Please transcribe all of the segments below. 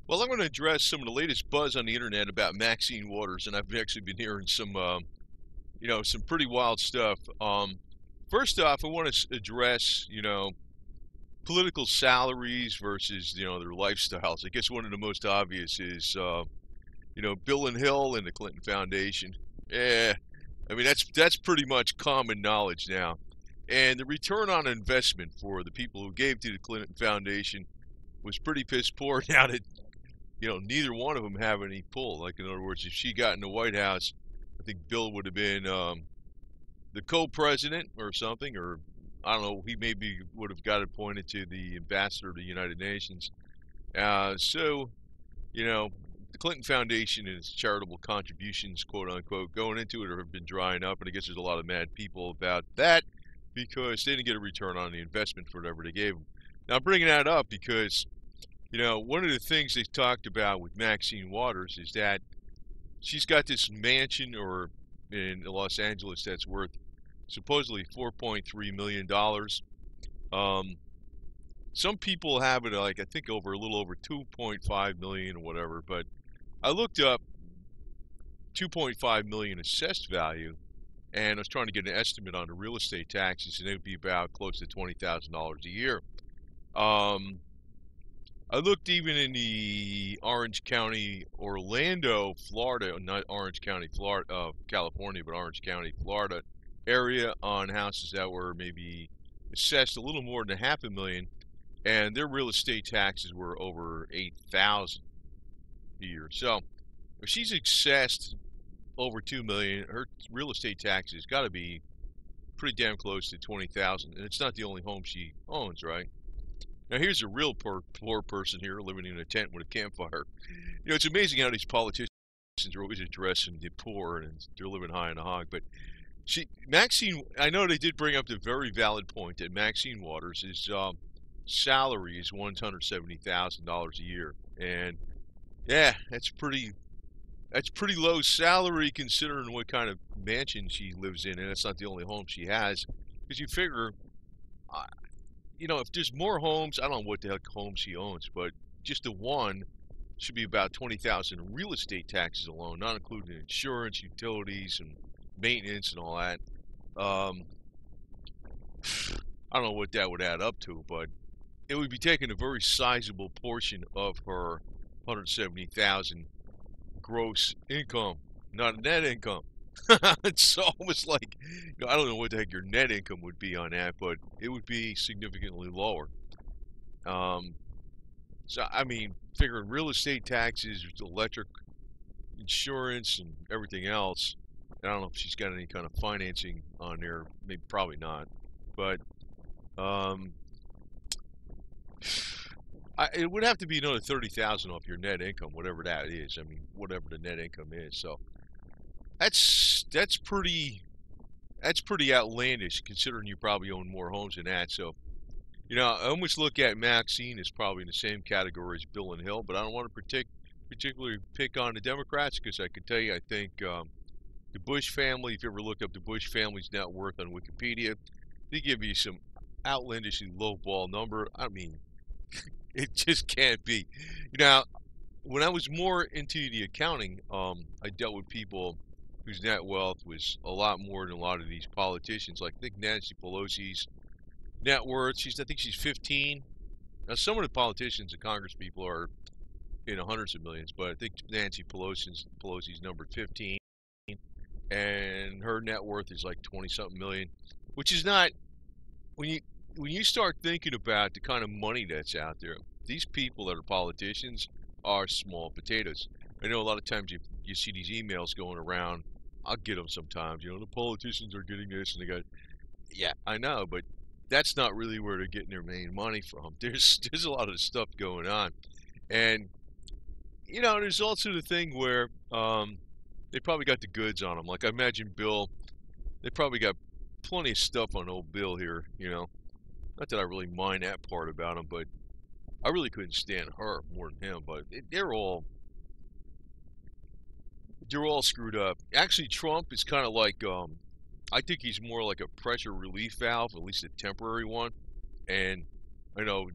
Well, I'm going to address some of the latest buzz on the internet about Maxine Waters, and I've actually been hearing some, some pretty wild stuff. First off, I want to address, political salaries versus, their lifestyles. I guess one of the most obvious is, Bill and Hill and the Clinton Foundation. Yeah, I mean that's pretty much common knowledge now. And the return on investment for the people who gave to the Clinton Foundation was pretty piss poor. Now that neither one of them have any pull. Like, in other words, if she got in the White House, I think Bill would have been the co-president or something, or I don't know, he maybe would have got appointed to the ambassador to the United Nations. So, the Clinton Foundation and its charitable contributions, quote unquote, going into it have been drying up, and I guess there's a lot of mad people about that because they didn't get a return on the investment for whatever they gave them. Now, I'm bringing that up because one of the things they talked about with Maxine Waters is that she's got this mansion or in Los Angeles that's worth supposedly $4.3 million. Some people have it like I think over a little over 2.5 million or whatever, but I looked up 2.5 million assessed value, and I was trying to get an estimate on the real estate taxes, and it would be about close to $20,000 a year. I looked even in the Orange County, Orlando, Florida, not Orange County, Florida, California, but Orange County, Florida area on houses that were maybe assessed a little more than $500,000, and their real estate taxes were over $8,000 a year. So if she's assessed over $2 million, her real estate taxes got to be pretty damn close to $20,000, and it's not the only home she owns, right? Now, here's a real poor person here living in a tent with a campfire. It's amazing how these politicians are always addressing the poor and they're living high on the hog. But Maxine, I know they did bring up the very valid point that Maxine Waters' salary is $170,000 a year, and yeah, that's pretty low salary considering what kind of mansion she lives in, and it's not the only home she has. Because you figure, if there's more homes, I don't know what the heck homes she owns, but just the one should be about $20,000 in real estate taxes alone, not including insurance, utilities, and maintenance and all that. I don't know what that would add up to, but it would be taking a very sizable portion of her 170,000 gross income, not net income. It's almost like, I don't know what the heck your net income would be on that, but it would be significantly lower. So, I mean, figuring real estate taxes, electric, insurance, and everything else. I don't know if she's got any kind of financing on there. Maybe, probably not. But it would have to be another 30,000 off your net income, whatever that is. I mean, whatever the net income is. So that's pretty outlandish considering you probably own more homes than that. So, I almost look at Maxine as probably in the same category as Bill and Hill, but I don't want to particularly pick on the Democrats because I can tell you I think the Bush family, if you ever look up the Bush family's net worth on Wikipedia, they give you some outlandishly low-ball number. I mean, it just can't be. Now, when I was more into the accounting, I dealt with people whose net wealth was a lot more than a lot of these politicians. Like, I think Nancy Pelosi's net worth, I think she's 15. Now, some of the politicians and Congress people are in the hundreds of millions, but I think Nancy Pelosi's numbered 15, and her net worth is like 20-something million, which is not, when you start thinking about the kind of money that's out there, these people that are politicians are small potatoes. I know a lot of times you see these emails going around. I'll get them sometimes. The politicians are getting this, and they got, yeah, I know, but that's not really where they're getting their main money from. There's a lot of stuff going on, and there's also the thing where they probably got the goods on them. Like, I imagine Bill, they probably got plenty of stuff on old Bill here. Not that I really mind that part about him, but I really couldn't stand her more than him. But they're all screwed up. Actually, Trump is kind of like, I think he's more like a pressure relief valve, at least a temporary one. And I know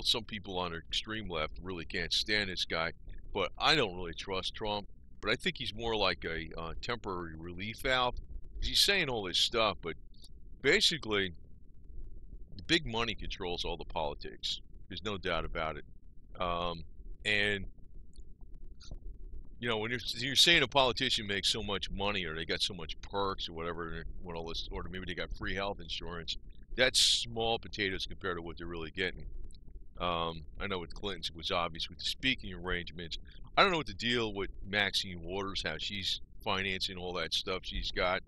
some people on the extreme left really can't stand this guy, but I don't really trust Trump. But I think he's more like a temporary relief valve. 'Cause he's saying all this stuff, but basically, the big money controls all the politics. There's no doubt about it. And when you're saying a politician makes so much money, or they got so much perks, or whatever, what all this, or maybe they got free health insurance, that's small potatoes compared to what they're really getting. I know with Clinton's it was obvious with the speaking arrangements. I don't know what the deal with Maxine Waters, how she's financing all that stuff she's got,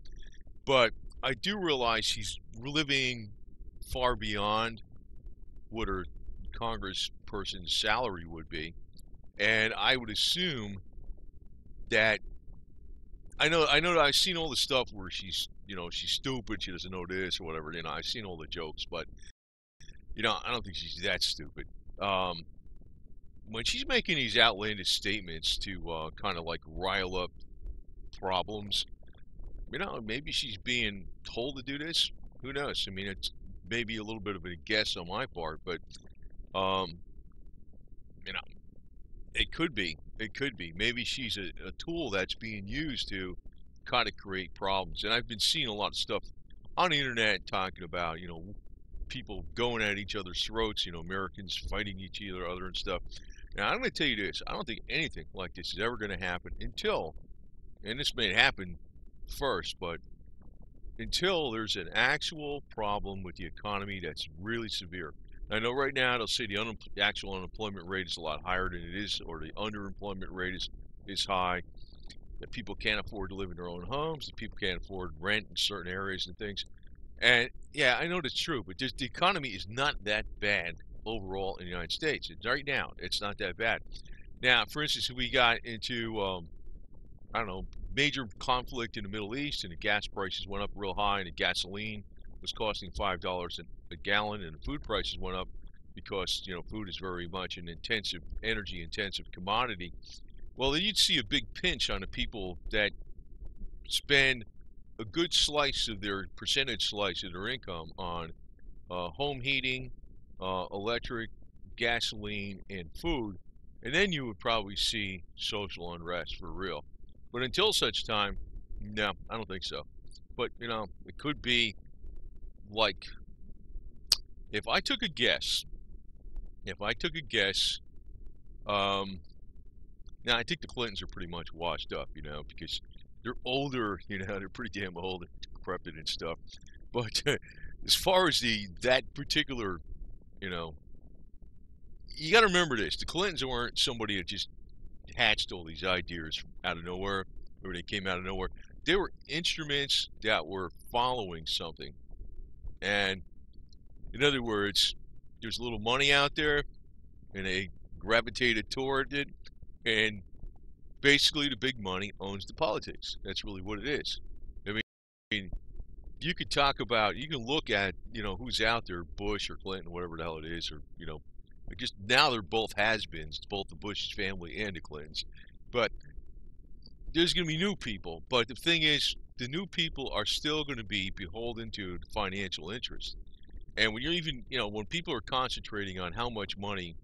but I do realize she's living far beyond what her congressperson's salary would be, and I would assume that I know that I've seen all the stuff where she's stupid, she doesn't know this or whatever. I've seen all the jokes, but I don't think she's that stupid. When she's making these outlandish statements to kind of like rile up problems, maybe she's being told to do this. Who knows? I mean, it's maybe a little bit of a guess on my part, but um, you know, it could be. It could be. Maybe she's a tool that's being used to kind of create problems. And I've been seeing a lot of stuff on the internet talking about, people going at each other's throats, Americans fighting each other and stuff. Now, I'm going to tell you this. I don't think anything like this is ever going to happen until, and this may happen first, but until there's an actual problem with the economy that's really severe. I know right now they'll say the actual unemployment rate is a lot higher than it is, or the underemployment rate is high, that people can't afford to live in their own homes, that people can't afford rent in certain areas and things. And yeah, I know that's true, but the economy is not that bad overall in the United States. Right now, it's not that bad. Now, for instance, if we got into, I don't know, major conflict in the Middle East and the gas prices went up real high and the gasoline was costing $5 a gallon and the food prices went up because, food is very much an energy intensive commodity. Well, then you'd see a big pinch on the people that spend a good percentage slice of their income on home heating, electric, gasoline, and food. And then you would probably see social unrest for real. But until such time, no, I don't think so. But, it could be like, if I took a guess, now I think the Clintons are pretty much washed up, because they're older, they're pretty damn old and decrepit and stuff. But as far as that particular, you got to remember this: the Clintons weren't somebody that just hatched all these ideas out of nowhere, or they came out of nowhere. They were instruments that were following something. And in other words, there's a little money out there, and they gravitated toward it, and basically the big money owns the politics. That's really what it is. I mean, you can look at, who's out there, Bush or Clinton, whatever the hell it is, or, just now they're both has-beens, both the Bush family and the Clintons. But there's going to be new people. But the thing is, the new people are still going to be beholden to financial interest. And when when people are concentrating on how much money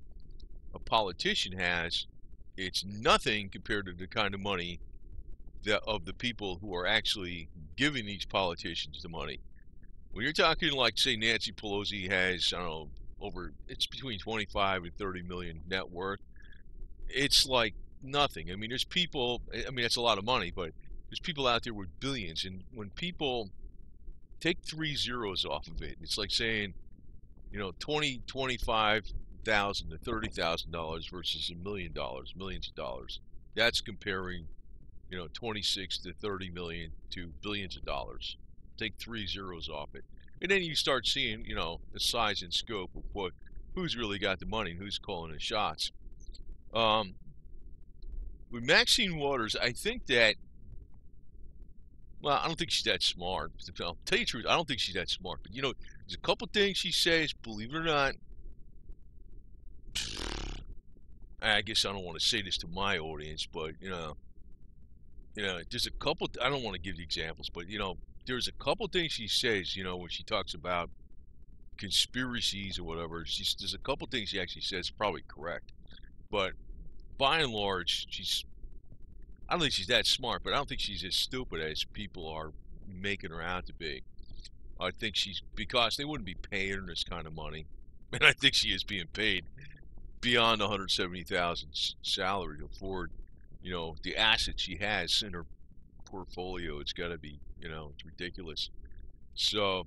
a politician has, it's nothing compared to the kind of money of the people who are actually giving these politicians the money. When you're talking like, say, Nancy Pelosi has, I don't know, it's between 25 and 30 million net worth. It's like nothing. I mean, there's people, that's a lot of money, but there's people out there with billions. And when people take 3 zeros off of it, it's like saying, $25,000 to $30,000 versus $1 million, millions of dollars. That's comparing, 26 to 30 million to billions of dollars. Take 3 zeros off it. And then you start seeing, the size and scope of who's really got the money, who's calling the shots. With Maxine Waters, I think that, well, I don't think she's that smart. I'll tell you the truth, I don't think she's that smart. But, there's a couple things she says, believe it or not. I guess I don't want to say this to my audience, but, there's a couple, I don't want to give the examples, but, there's a couple things she says, when she talks about conspiracies or whatever. There's a couple things she actually says probably correct, but by and large, I don't think she's that smart, but I don't think she's as stupid as people are making her out to be. I think because they wouldn't be paying her this kind of money, and I think she is being paid beyond 170,000 salary to afford, the assets she has in her portfolio. It's got to be, it's ridiculous. So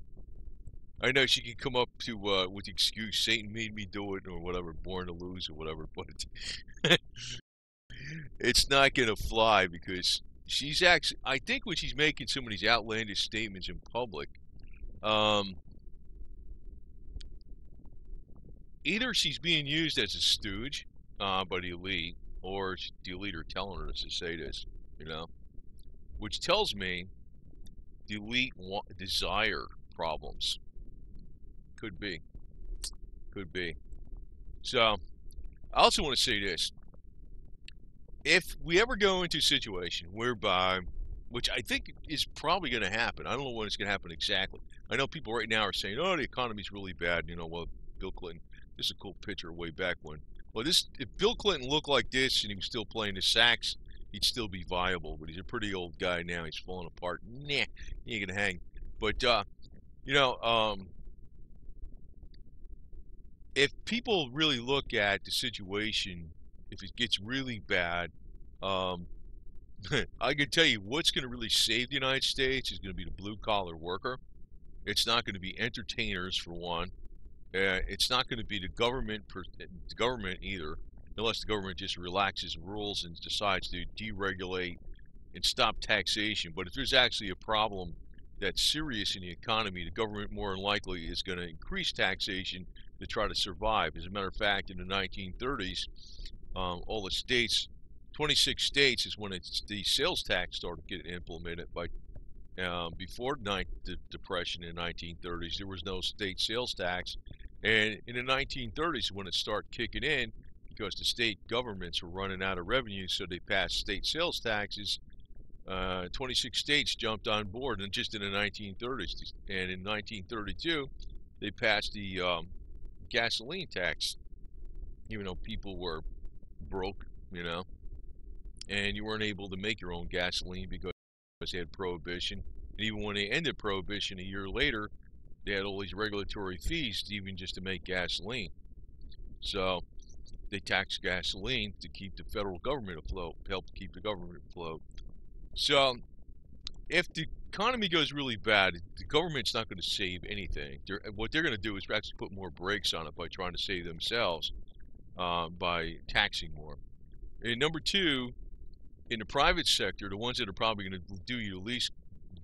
I know she can come up to with the excuse Satan made me do it or whatever, born to lose or whatever, but it's not gonna fly because she's actually. I think when she's making some of these outlandish statements in public, um, either she's being used as a stooge by the elite, or the elite are telling her to say this, which tells me the elite desire problems. Could be. Could be. So, I also want to say this. If we ever go into a situation whereby, which I think is probably going to happen, I don't know when it's going to happen exactly. I know people right now are saying, oh, the economy's really bad. Well, Bill Clinton, this is a cool picture way back when. Well, if Bill Clinton looked like this and he was still playing the sax, he'd still be viable. But he's a pretty old guy now. He's falling apart. Nah, he ain't going to hang. But, if people really look at the situation, if it gets really bad, I can tell you what's going to really save the United States is going to be the blue-collar worker. It's not going to be entertainers, for one. It's not going to be the government either, unless the government just relaxes rules and decides to deregulate and stop taxation. But if there's actually a problem that's serious in the economy, the government more than likely is going to increase taxation to try to survive. As a matter of fact, in the 1930s, all the states, 26 states, is when the sales tax started getting implemented. Before the Depression in the 1930s, there was no state sales tax, and in the 1930s, when it started kicking in, because the state governments were running out of revenue, so they passed state sales taxes. 26 states jumped on board, and just in the 1930s, and in 1932, they passed the gasoline tax, even though people were broke, and you weren't able to make your own gasoline because they had prohibition. And even when they ended prohibition a year later, they had all these regulatory fees even just to make gasoline. So they taxed gasoline to keep the federal government afloat, help keep the government afloat. So if the economy goes really bad, the government's not going to save anything. What they're going to do is actually put more brakes on it by trying to save themselves by taxing more. And number two, in the private sector, the ones that are probably going to do you the least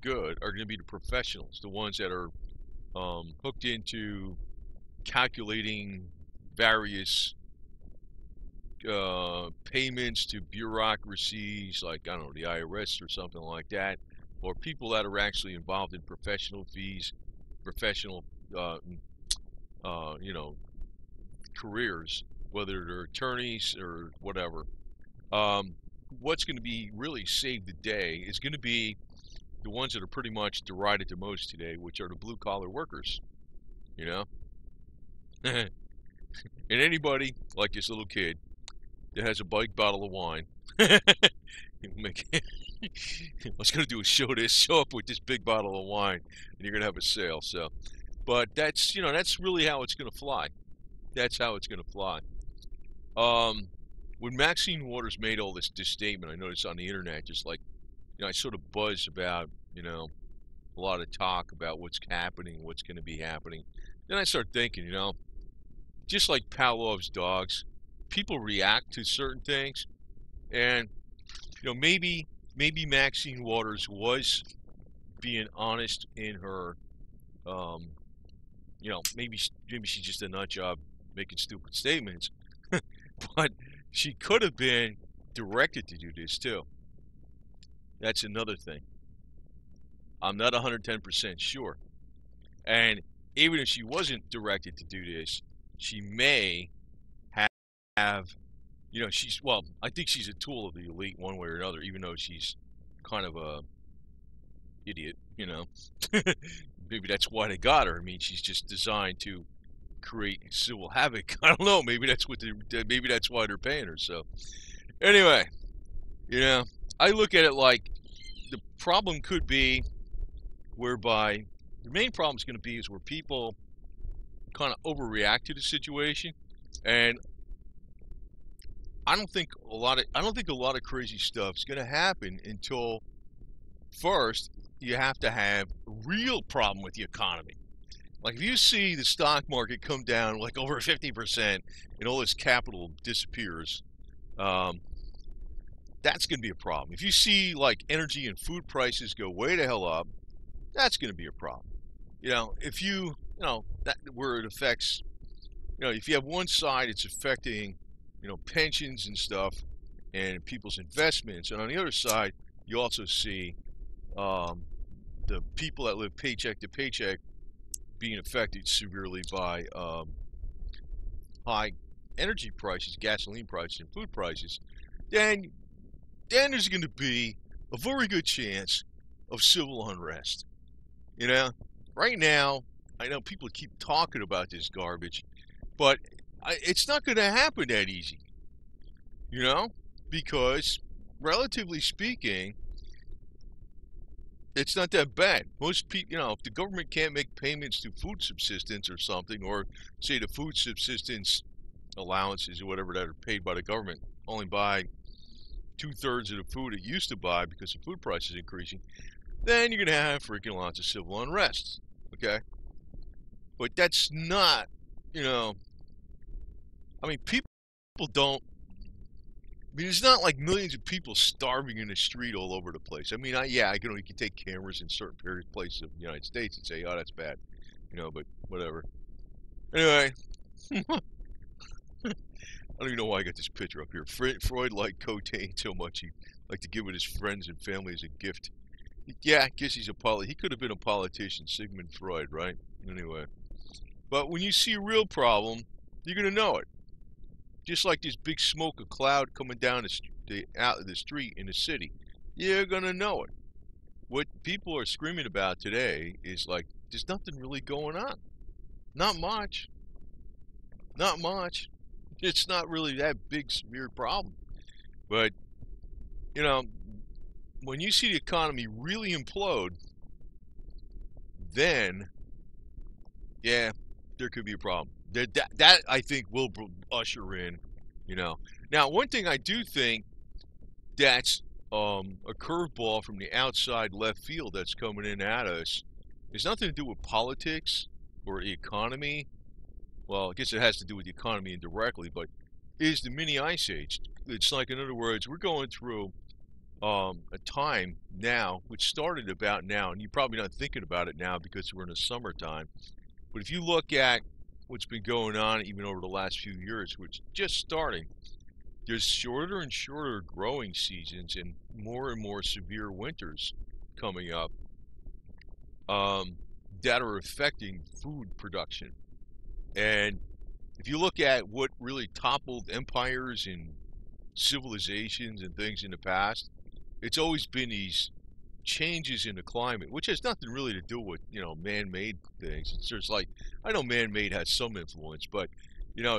good are going to be the professionals, the ones that are hooked into calculating various payments to bureaucracies like, I don't know, the IRS or something like that, or people that are actually involved in professional fees, professional, careers, whether they're attorneys or whatever. What's going to be really save the day is going to be the ones that are pretty much derided the most today, which are the blue-collar workers, And anybody, like this little kid, that has a big bottle of wine, I was going to do a show up with this big bottle of wine, and you're going to have a sale, so. But that's really how it's going to fly. That's how it's going to fly. When Maxine Waters made all this statement, I noticed on the internet, just like, I sort of buzzed about, a lot of talk about what's happening, what's going to be happening. Then I started thinking, just like Pavlov's dogs, people react to certain things, and, maybe Maxine Waters was being honest in her, maybe she's just a nut job making stupid statements, but she could have been directed to do this too. That's another thing. I'm not 110% sure. And even if she wasn't directed to do this, she may have, I think she's a tool of the elite one way or another, even though she's kind of a idiot, maybe that's why they got her. I mean, she's just designed to create civil havoc. I don't know. Maybe that's what maybe that's why they're paying her. So anyway, you know, I look at it like the problem could be whereby the main problem is going to be is where people kind of overreact to the situation, and I don't think a lot of crazy stuff is going to happen until first you have to have a real problem with the economy. Like if you see the stock market come down like over 50% and all this capital disappears, um, that's going to be a problem. If you see like energy and food prices go way the hell up, that's going to be a problem. If that where it affects, if you have one side, it's affecting, pensions and stuff and people's investments, and on the other side, you also see the people that live paycheck to paycheck being affected severely by high energy prices, gasoline prices, and food prices. Then there's going to be a very good chance of civil unrest. Right now, I know people keep talking about this garbage, but it's not going to happen that easy, because relatively speaking, it's not that bad. Most people, if the government can't make payments to food subsistence or something, or say the food subsistence allowances or whatever that are paid by the government only buy 2/3 of the food it used to buy because the food price is increasing, then you're going to have freaking lots of civil unrest, okay? But that's not, people don't, it's not like millions of people starving in the street all over the place. You can take cameras in certain places of the United States and say, oh, that's bad, but whatever. Anyway, I don't even know why I got this picture up here. Freud liked cocaine so much he liked to give it his friends and family as a gift. Yeah, I guess he could have been a politician, Sigmund Freud, right? Anyway, but when you see a real problem, you're going to know it. Just like this big smoke, a cloud coming down out of the street in the city, you're going to know it. What people are screaming about today is like, there's nothing really going on. Not much. Not much. It's not really that big, severe problem. But, when you see the economy really implode, then, yeah, there could be a problem. That I think will usher in, Now, one thing I do think that's a curveball from the outside left field that's coming in at us is nothing to do with politics or the economy. Well, I guess it has to do with the economy indirectly, but is the mini ice age. It's like, in other words, we're going through a time now, which started about now, and you're probably not thinking about it now because we're in the summertime. But if you look at what's been going on even over the last few years, which is just starting, there's shorter and shorter growing seasons and more severe winters coming up that are affecting food production. And if you look at what really toppled empires and civilizations and things in the past, it's always been these changes in the climate, which has nothing really to do with, man-made things. It's just like, I know man-made has some influence, but,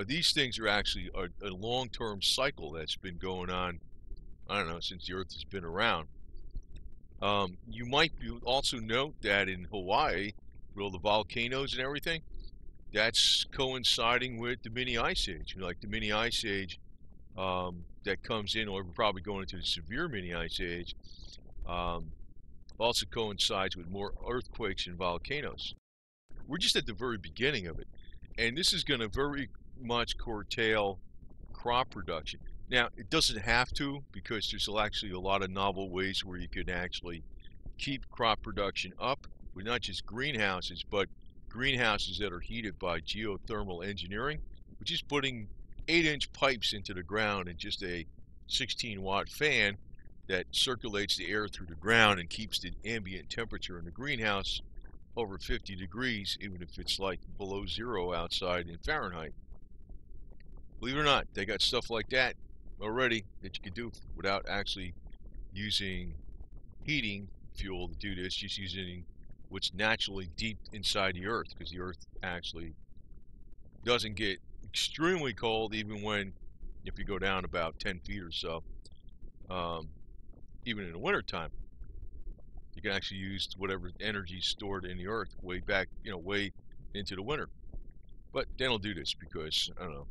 these things are actually a long-term cycle that's been going on, I don't know, since the Earth has been around. You might also note that in Hawaii, with all the volcanoes and everything, that's coinciding with the mini ice age. Like the mini ice age that comes in, or we're probably going into the severe mini ice age, also coincides with more earthquakes and volcanoes. We're just at the very beginning of it, and this is going to very much curtail crop production. Now, it doesn't have to, because there's actually a lot of novel ways where you can actually keep crop production up with not just greenhouses, but greenhouses that are heated by geothermal engineering, which is putting 8-inch pipes into the ground and just a 16-watt fan that circulates the air through the ground and keeps the ambient temperature in the greenhouse over 50 degrees, even if it's like below 0 outside in Fahrenheit. Believe it or not, they got stuff like that already that you can do without actually using heating fuel to do this, just using what's naturally deep inside the earth, because the earth actually doesn't get extremely cold even when, if you go down about 10 feet or so, even in the wintertime, you can actually use whatever energy stored in the earth way back, way into the winter. But they don't do this because, I don't know,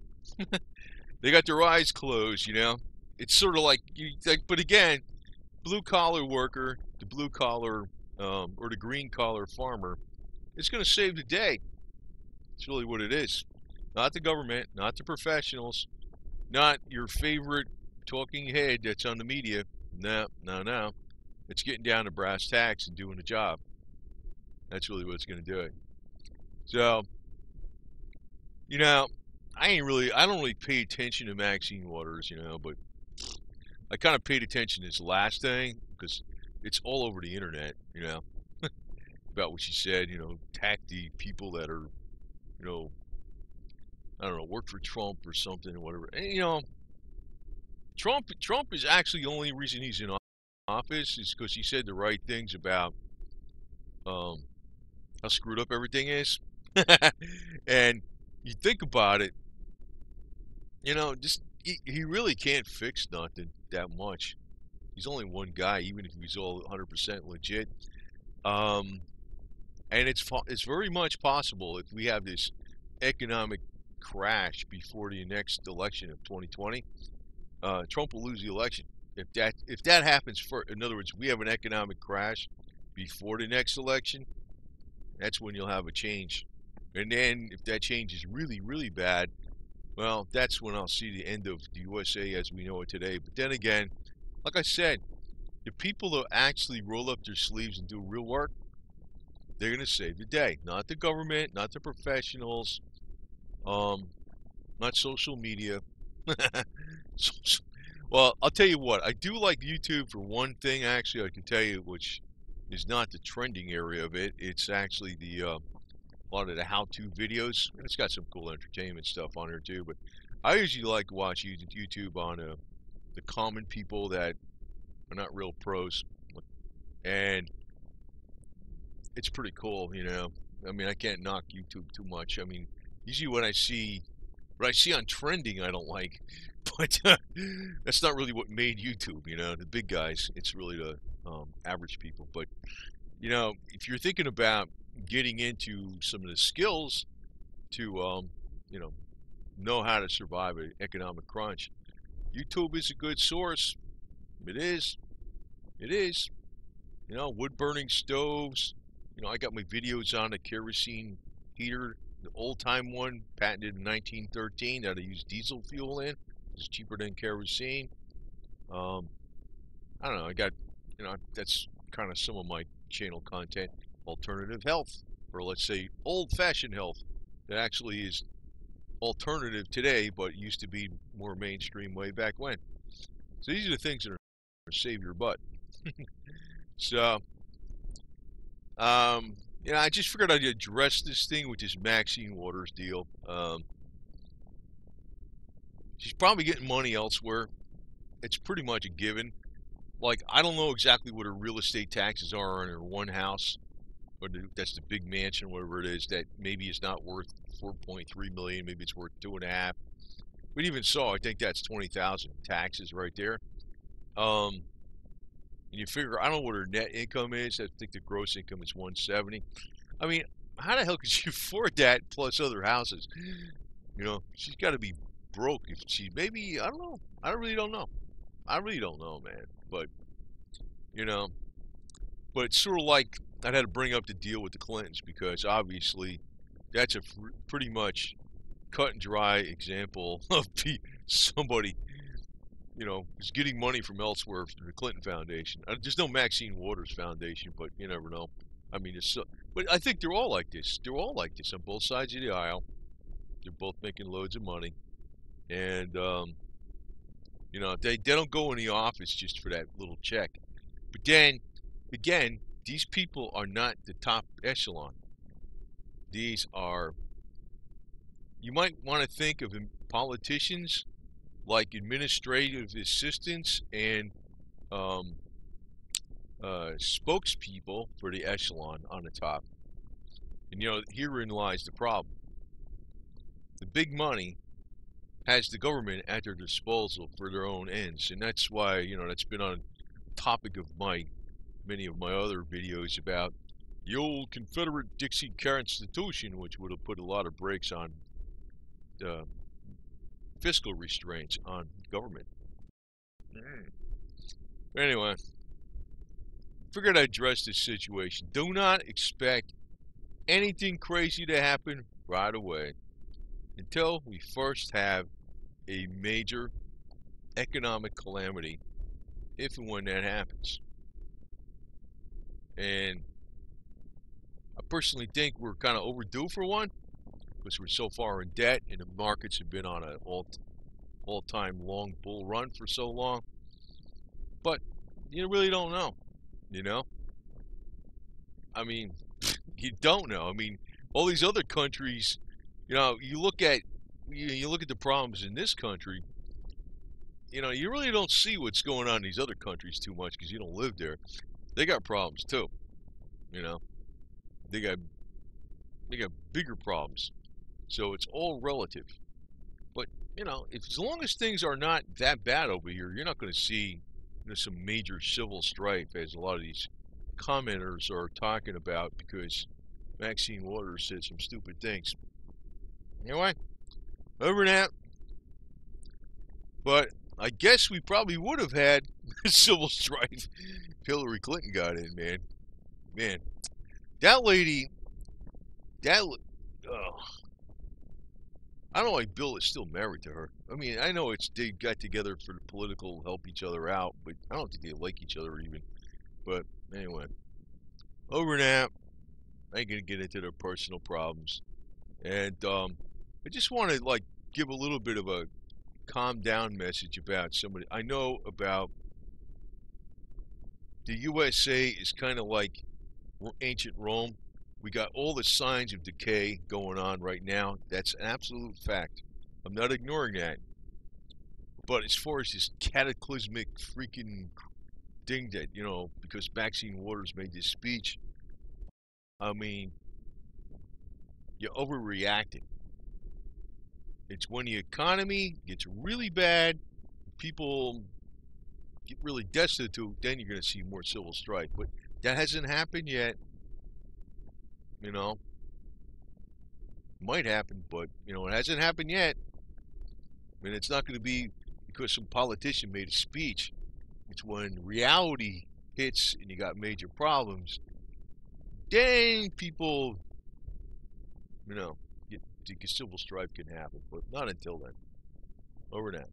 they got their eyes closed, It's sort of like, but again, blue collar worker, the blue collar, or the green collar farmer, it's going to save the day. It's really what it is. Not the government, not the professionals, not your favorite talking head that's on the media. No. It's getting down to brass tacks and doing the job. That's really what's going to do it. So, I don't really pay attention to Maxine Waters, but I kind of paid attention to this last thing because it's all over the internet, about what she said, attack the people that are, I don't know, work for Trump or something or whatever. And, Trump is actually the only reason he's in office is because he said the right things about how screwed up everything is. And you think about it, just he really can't fix nothing that much. He's only one guy, even if he's all 100% legit. And it's very much possible if we have this economic crash before the next election of 2020, Trump will lose the election. If that happens first, in other words, we have an economic crash before the next election, that's when you'll have a change. And then if that change is really, really bad, well, that's when I'll see the end of the USA as we know it today. But then again, like I said, the people that actually roll up their sleeves and do real work, they're going to save the day. Not the government, not the professionals, not social media. Well, I'll tell you what, I do like YouTube for one thing, actually, I can tell you, which is not the trending area of it. It's actually a lot of the how-to videos. It's got some cool entertainment stuff on there too, but I usually like to watch YouTube on the common people that are not real pros, and it's pretty cool, I mean, I can't knock YouTube too much. I mean, usually what I see on trending, I don't like, but that's not really what made YouTube, the big guys. It's really the average people. But, if you're thinking about getting into some of the skills to, know how to survive an economic crunch, YouTube is a good source. It is. Wood-burning stoves. I got my videos on a kerosene heater, the old-time one, patented in 1913, that I use diesel fuel in. It's cheaper than kerosene. I don't know. I got, that's kind of some of my channel content. Alternative health, or let's say old-fashioned health, that actually is alternative today, but used to be more mainstream way back when. So these are the things that are save your butt. So, I just figured I'd address this thing with this Maxine Waters deal. She's probably getting money elsewhere. It's pretty much a given. Like, I don't know exactly what her real estate taxes are on her one house, but that's the big mansion, whatever it is, that maybe is not worth $4.3 million, maybe it's worth 2.5. But even so, I think that's 20,000 taxes right there. And you figure, I don't know what her net income is. I think the gross income is 170. I mean, how the hell could she afford that plus other houses? She's got to be broke if she, maybe, I don't know. I really don't know. I really don't know, man. But, but it's sort of like I had to bring up the deal with the Clintons, because obviously that's a pretty much cut and dry example of somebody, is getting money from elsewhere from the Clinton Foundation. There's no Maxine Waters Foundation, but you never know. I mean, but I think they're all like this. They're all like this on both sides of the aisle. They're both making loads of money, and they don't go in the office just for that little check. But then, again, these people are not the top echelon. These are, you might want to think of politicians like administrative assistants and spokespeople for the echelon on the top. And herein lies the problem. The big money has the government at their disposal for their own ends, and that's why that's been on topic of many of my other videos about the old Confederate Dixie Constitution, which would have put a lot of brakes on fiscal restraints on government. Anyway, figured I'd address this situation. Do not expect anything crazy to happen right away until we first have a major economic calamity, if and when that happens. And I personally think we're kind of overdue for one, because we're so far in debt and the markets have been on an all-time long bull run for so long. But you really don't know, I mean, you don't know. I mean, all these other countries, you look at the problems in this country, you really don't see what's going on in these other countries too much because you don't live there. They got problems too, They got bigger problems. So it's all relative. But, as long as things are not that bad over here, you're not going to see some major civil strife as a lot of these commenters are talking about because Maxine Waters said some stupid things. Anyway, over that. But I guess we probably would have had civil strife if Hillary Clinton got in, man. Man, that lady, I don't know why Bill is still married to her. I mean, I know they got together for the political, help each other out, but I don't think they like each other even. But anyway, over that, I ain't gonna get into their personal problems. And I just want to give a little bit of a calm down message about somebody. I know about the USA is kind of like ancient Rome. We got all the signs of decay going on right now. That's an absolute fact. I'm not ignoring that. But as far as this cataclysmic freaking thing that, because Maxine Waters made this speech, I mean, you're overreacting. It's when the economy gets really bad, people get really destitute, then you're going to see more civil strife. But that hasn't happened yet. Might happen, but it hasn't happened yet. I mean, it's not going to be because some politician made a speech. It's when reality hits and you got major problems. Then people, civil strife can happen, but not until then. Over now.